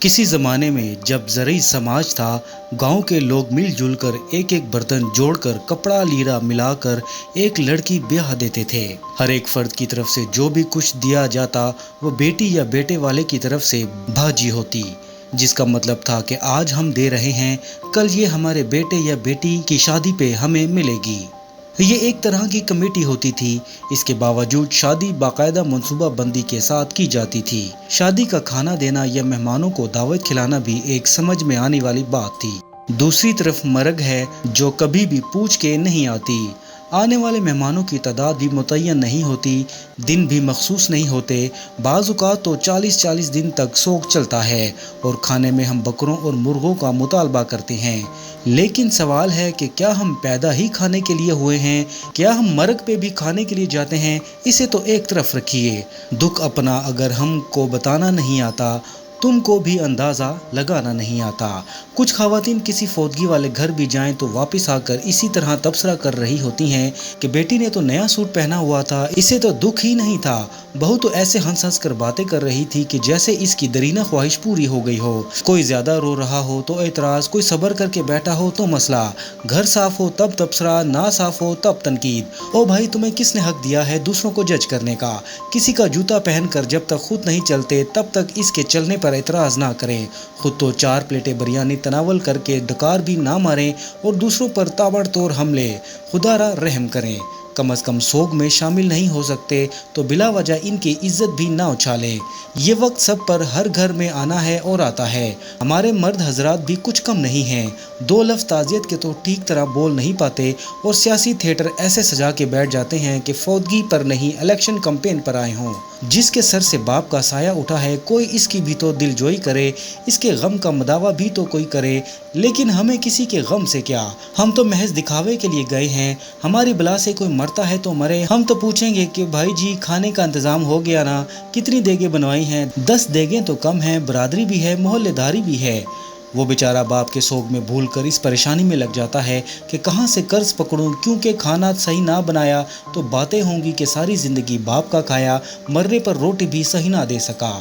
किसी ज़माने में जब ज़रूरी समाज था, गांव के लोग मिलजुल कर एक एक बर्तन जोड़कर कपड़ा लीरा मिलाकर एक लड़की ब्याह देते थे। हर एक फर्द की तरफ से जो भी कुछ दिया जाता वो बेटी या बेटे वाले की तरफ से भाजी होती, जिसका मतलब था कि आज हम दे रहे हैं, कल ये हमारे बेटे या बेटी की शादी पे हमें मिलेगी। ये एक तरह की कमेटी होती थी। इसके बावजूद शादी बाकायदा मनसूबा बंदी के साथ की जाती थी। शादी का खाना देना या मेहमानों को दावत खिलाना भी एक समझ में आने वाली बात थी। दूसरी तरफ मर्ग है जो कभी भी पूछ के नहीं आती। आने वाले मेहमानों की तादाद भी मुतय्यन नहीं होती, दिन भी मखसूस नहीं होते। बाज़ औक़ात तो 40-40 दिन तक शौक़ चलता है और खाने में हम बकरों और मुर्गों का मुतालबा करते हैं। लेकिन सवाल है कि क्या हम पैदा ही खाने के लिए हुए हैं? क्या हम मर्ग पे भी खाने के लिए जाते हैं? इसे तो एक तरफ रखिए, दुख अपना अगर हमको बताना नहीं आता, तुमको भी अंदाज़ा लगाना नहीं आता। कुछ ख़वातीन किसी फौतगी वाले घर भी जाएं तो वापस आकर इसी तरह तबसरा कर रही होती हैं कि बेटी ने तो नया सूट पहना हुआ था, इसे तो दुख ही नहीं था। बहू तो ऐसे हंस हंस कर बातें कर रही थी कि जैसे इसकी दरीना ख्वाहिश पूरी हो गई हो। कोई ज़्यादा रो रहा हो तो एतराज़, कोई सब्र करके बैठा हो तो मसला। घर साफ़ हो तब तबसरा, ना साफ़ हो तब तनकीद। ओ भाई, तुम्हें किसने हक दिया है दूसरों को जज करने का? किसी का जूता पहनकर जब तक खुद नहीं चलते तब तक इसके चलने पर एतराज़ ना करें। खुद तो 4 प्लेटें बिरयानी तनावल करके डकार भी ना मारें और दूसरों पर ताबड़तोड़ हमले। खुदारा रहम करें। कम अज़ कम सोग में शामिल नहीं हो सकते तो बिला वजह इनकी इज्जत भी ना उछालें। ये वक्त सब पर हर घर में आना है और आता है। हमारे मर्द हजरात भी कुछ कम नहीं हैं। 2 लफ्ज़ ताज़ियत के तो ठीक तरह बोल नहीं पाते और सियासी थिएटर ऐसे सजा के बैठ जाते हैं कि फौतगी पर नहीं, इलेक्शन कैंपेन पर आए हों। जिसके सर से बाप का साया उठा है, कोई इसकी भी तो दिलजोई करे, इसके गम का मदावा भी तो कोई करे। लेकिन हमें किसी के गम से क्या, हम तो महज दिखावे के लिए गए हैं। हमारी बला से कोई मरता है तो मरे, हम तो पूछेंगे कि भाई जी खाने का इंतजाम हो गया ना, कितनी देगें बनवाई हैं? 10 देगें तो कम हैं, बरादरी भी है, मोहल्लेदारी भी है। वो बेचारा बाप के सोग में भूल कर इस परेशानी में लग जाता है कि कहाँ से कर्ज पकड़ूं, क्योंकि खाना सही ना बनाया तो बातें होंगी कि सारी ज़िंदगी बाप का खाया, मरने पर रोटी भी सही ना दे सका।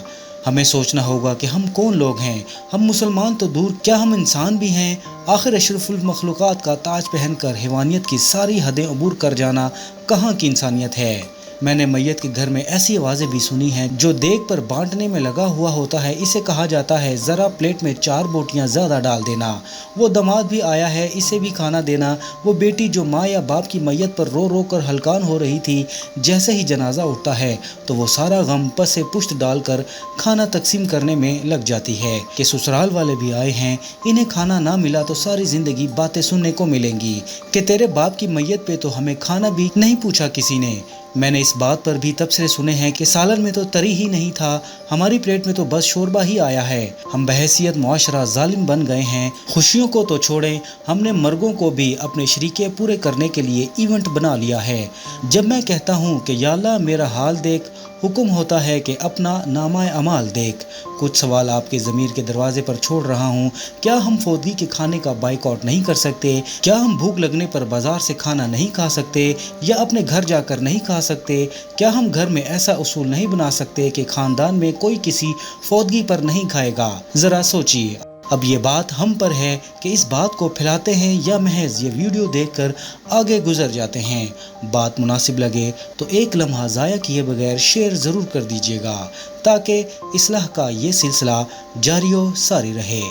हमें सोचना होगा कि हम कौन लोग हैं। हम मुसलमान तो दूर, क्या हम इंसान भी हैं? आखिर अशरफुल मखलूक़ात का ताज पहनकर हैवानियत की सारी हदें अबूर कर जाना कहाँ की इंसानियत है? मैंने मैयत के घर में ऐसी आवाज़ें भी सुनी हैं जो देग पर बांटने में लगा हुआ होता है। इसे कहा जाता है ज़रा प्लेट में 4 बोटियां ज़्यादा डाल देना। वो दामाद भी आया है, इसे भी खाना देना। वो बेटी जो माँ या बाप की मैयत पर रो रो कर हलकान हो रही थी, जैसे ही जनाजा उठता है तो वो सारा गम पसे पुश्त डालकर खाना तकसीम करने में लग जाती है कि ससुराल वाले भी आए हैं, इन्हें खाना ना मिला तो सारी ज़िंदगी बातें सुनने को मिलेंगी कि तेरे बाप की मैयत पे तो हमें खाना भी नहीं पूछा किसी ने। मैंने इस बात पर भी तबसरे सुने हैं कि सालन में तो तरी ही नहीं था, हमारी प्लेट में तो बस शोरबा ही आया है। हम बहैसियत मुआशरा जालिम बन गए हैं। खुशियों को तो छोड़ें, हमने मर्गों को भी अपने शरीके पूरे करने के लिए इवेंट बना लिया है। जब मैं कहता हूँ कि या अल्लाह मेरा हाल देख, हुक्म होता है कि अपना नामा अमाल देख। कुछ सवाल आपके ज़मीर के दरवाजे पर छोड़ रहा हूँ। क्या हम फौतगी के खाने का बाइकआउट नहीं कर सकते? क्या हम भूख लगने पर बाजार से खाना नहीं खा सकते या अपने घर जाकर नहीं खा सकते? क्या हम घर में ऐसा उसूल नहीं बना सकते कि ख़ानदान में कोई किसी फौतगी पर नहीं खाएगा? ज़रा सोचिए। अब ये बात हम पर है कि इस बात को फैलाते हैं या महज ये वीडियो देखकर आगे गुजर जाते हैं। बात मुनासिब लगे तो एक लम्हा ज़ाया किए बगैर शेयर ज़रूर कर दीजिएगा ताकि इस्लाह का ये सिलसिला जारी व सारी रहे।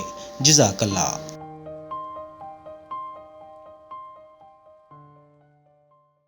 जज़ाकल्लाह।